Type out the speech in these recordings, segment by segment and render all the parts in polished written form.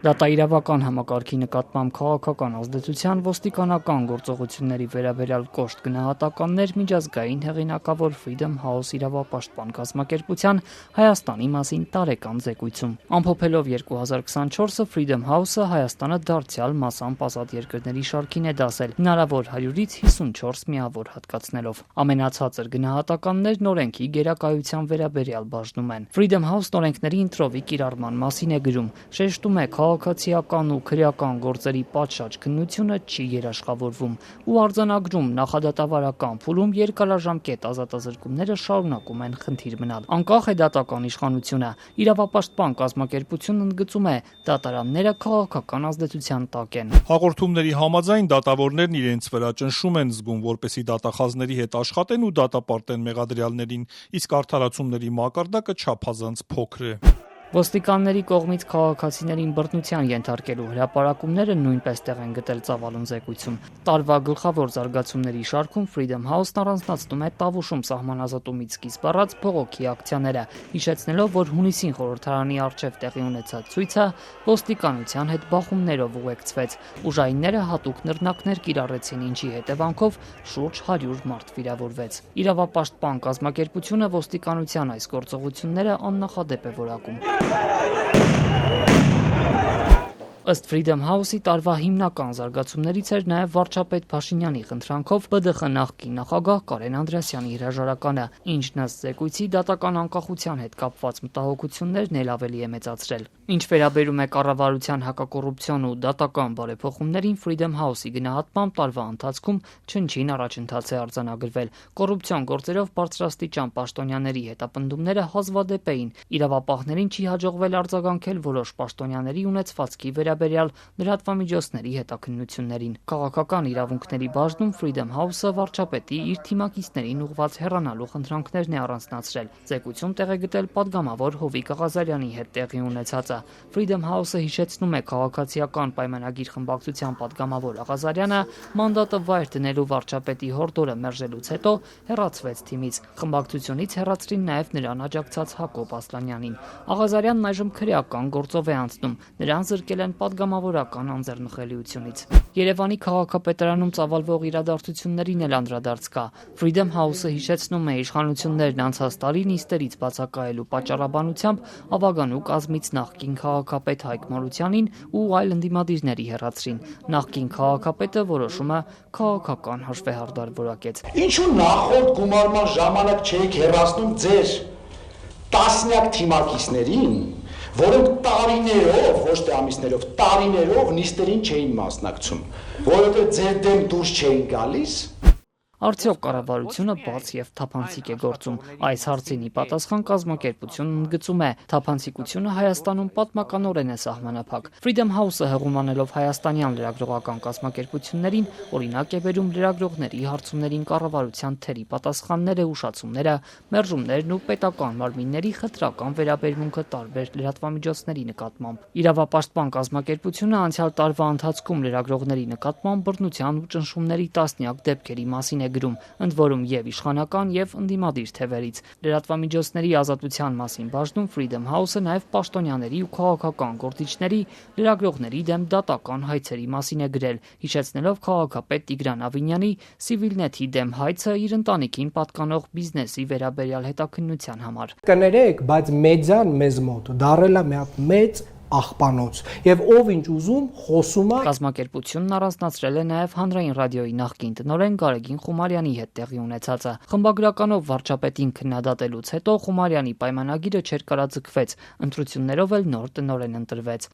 Դատաիրավական համակարգի նկատմամբ քաղաքական ազդեցության ոստիկանական գործողությունների վերաբերյալ կոշտ գնահատականներ միջազգային հեղինակավոր Freedom House իրավապաշտպան կազմակերպության Հայաստանի մասին տարեկան զեկույցում։ Ամփոփելով 2024-ը Freedom House-ը Հայաստանը դարձյալ մասամբ ազատ երկրների շարքին է դասել, հնարավոր 100-ից 54 միավոր հատկացնելով։ Ամենացածր գնահատականներն օրենքի գերակայության վերաբերյալ բաժնում են։ Freedom House-ն օրենքների ընտրովի կիրառման մասին է գրում, շեշտում է քաղաքացիական ու քրեական գործերի պատշաճ քննությունը չի երաշխավորվում ու արձանագրում նախադատավարական փուլում երկարաժամկետ ազատազրկումները շարունակում են խնդիր մնալ։ Անկախ է դատական իշխանությունը, իրավապաշտպան կազմակերպությունն ընդգծում է, դատարանները քաղաքական ազդեցության տակ են։ Հաղորդումների համաձայն դատավորներն իրենց վրա ճնշում են զգում, որպեսզի դատախազների հետ աշխատեն ու դատապարտեն մեղադրյալներին, իսկ արդարացումների մակարդակը չափազանց փոքր է։ Ոստիկանների կողմից քաղաքացիներին բռնության ենթարկելու հրապարակումները նույնպես տեղ են գտել ծավալուն զեկույցում։ Տարվա գլխավոր զարգացումների շարքում Freedom House-ն առանձնացնում է Տավուշում սահմանազատումից սկիզբ առած բողոքի ակցիաները, հիշեցնելով, որ հունիսին խորհրդարանի առջև տեղի ունեցած ցույցը ոստիկանության հետ բախումներով ուղեկցվեց։ Ուժայինները հատուկ նռնակներ կիրառեցին, ինչի հետևանքով շուրջ 100 մարդ վիրավորվեց։ Իրավապաշտպան կազմակերպությունը ոստիկանության այս գործողությունները աննախադեպ է որակում։ Ըստ Freedom House-ի տարվա հիմնական զարգացումներից էր նաև վարչապետ Փաշինյանի խնդրանքով ԲԴԽ նախկին նախագահ Կարեն Անդրեասյանի հրաժարականը, ինչն ըստ զեկույցի դատական անկախության հետ կապված մտահոգություններն էլ ավելի է մեծացրել։ Ինչ վերաբերում է կառավարության հակակոռուպցիոն ու դատական բարեփոխումներին, Freedom House-ի գնահատմամբ տարվա ընթացքում չնչին առաջընթաց է արձանագրվել։ Կոռուպցիոն գործերով բարձրաստիճան պաշտոնյաների հետապնդումները հազվադեպ էին։ Իրավապահներին չի հաջողվել արձագանքել որոշ պաշտոնյաների ունեցվածքի վերաբերյալ լրատվամիջոցների հետաքննություններին։ Քաղաքական իրավունքների բաժնում Freedom House-ը վարչապետի իր թիմակիցներին ուղղված հեռանալու խնդրանքներն է առանձնացրել։ Զեկույցում տեղ է գտել падգամավոր Հովիկ Աղազարյանի հետ տեղի ունեցածը։ Freedom House-ը հիշեցնում է քաղաքացիական պայմանագիր խմբակցության падգամավոր Աղազարյանը մանդատը վայր դնելու վարչապետի հորդորը մերժելուց հետո հեռացվեց թիմից։ Խմբակցությունից հեռացրին նաև նրան աջակցած Հակոբ Ասլանյանին։ Աղազարյանն այժմ քրեական գործով է անցնում, նրան զրկել են падգամավորական անձեռնխելիությունից։ Երևանի քաղաքապետարանում ծավալվող իրադարձություններին էլ անդրադարձ կա։ Freedom House-ը հիշեցնում է իշխանություններն անցած տարի նիստերից բացակայելու պատճառաբանությամբ Ավագանու կազմից նախկին քաղաքապետ Հայկ Մարությանին ու այլ ընդդիմադիրների հեռացրին։ Նախկին քաղաքապետը որոշումը քաղաքական հաշվեհարդար որակեց։ Ինչու նախորդ գումարման ժամանակ չէիք հեռացնում ձեր տասնյակ թիմակիցներին, որոնք տարիներով, ոչ թե ամիսներով, տարիներով նիստերին չէին մասնակցում, որովհետև ձեր դեմ դուրս չէին գալիս։ Արդյոք կառավարությունը բաց եւ թափանցիկ է գործում։ Այս հարցին ի պատասխան կազմակերպությունն ընդգծում է, թափանցիկությունը Հայաստանում պատմականորեն է սահմանափակ։ Freedom House-ը հղում անելով հայաստանյան լրագրողական կազմակերպություններին օրինակ է բերում լրագրողների հարցումներին կառավարության թերի պատասխանները, ուշացումները, մերժումներն ու պետական մարմինների խտրական վերաբերմունքը տարբեր լրատվամիջոցների նկատմամբ։ Իրավապաշտպան կազմակերպությունը անցյալ տարվա ընթացքում լրագրողների նկատմամբ բռնության ու ճնշումների տասնյակ դեպքերի մասին է գրում, ընդ որում եւ իշխանական եւ ընդդիմադիր թևերից։ Լրատվամիջոցների ազատության մասին բաժնում Freedom House-ը նաեւ պաշտոնյաների ու քաղաքական գործիչների լրագրողների դեմ դատական հայցերի մասին է գրել, հիշեցնելով քաղաքապետ Տիգրան Ավինյանի Civilnet-ի դեմ հայցը իր ընտանիքին պատկանող բիզնեսի վերաբերյալ հետաքննության համար։ Կներեք, բայց մեդիան մեզ մոտ դարել է մի հատ մեծ աղբանոց եւ ով ինչ ուզում խոսում է։ Կազմակերպությունն առանձնացրել է նաեւ Հանրային ռադիոյի նախկին տնօրեն Գարեգին Խումարյանի հետ տեղի ունեցածը։ Խմբագրականով վարչապետին քննադատելուց հետո Խումարյանի պայմանագիրը չերկարաձգվեց, ընտրություններով էլ նոր տնօրեն ընտրվեց։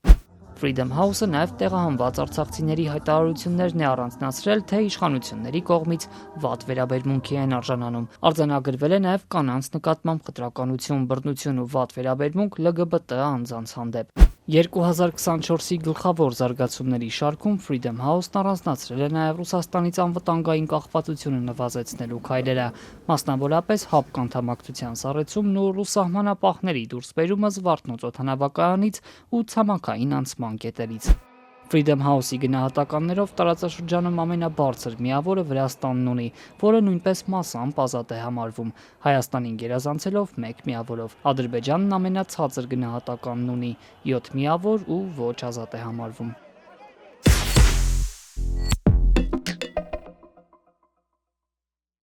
Freedom House-ը նաև տեղահանված արցախցիների հայտարարություններն է առանձնացրել, թե իշխանությունների կողմից վատ վերաբերմունքի են արժանանում։ Արձանագրվել է նաև կանանց նկատմամբ խտրականություն, բռնություն ու վատ վերաբերմունք ԼԳԲՏ անձանց հանդեպ։ 2024-ի գլխավոր զարգացումների շարքում Freedom House-ն առանձնացրել է նաև Ռուսաստանից անվտանգային կախվածությունը նվազեցնելու քայլերը, մասնավորապես ՀԱՊԿ անդամակցության սառեցումն ու ռուս սահմանապահների դուրսբերումը Զվարթնոց օդանավակայանից ու ցամաքային անցման կետերից։ Freedom House-ի գնահատականներով տարածաշրջանում ամենաբարձր միավորը Վրաստանն ունի, որը նույնպես մասամբ ազատ է համարվում, Հայաստանին գերազանցելով 1 միավորով։ Ադրբեջանն ամենացածր գնահատականն ունի՝ 7 միավոր ու ոչ ազատ է համարվում։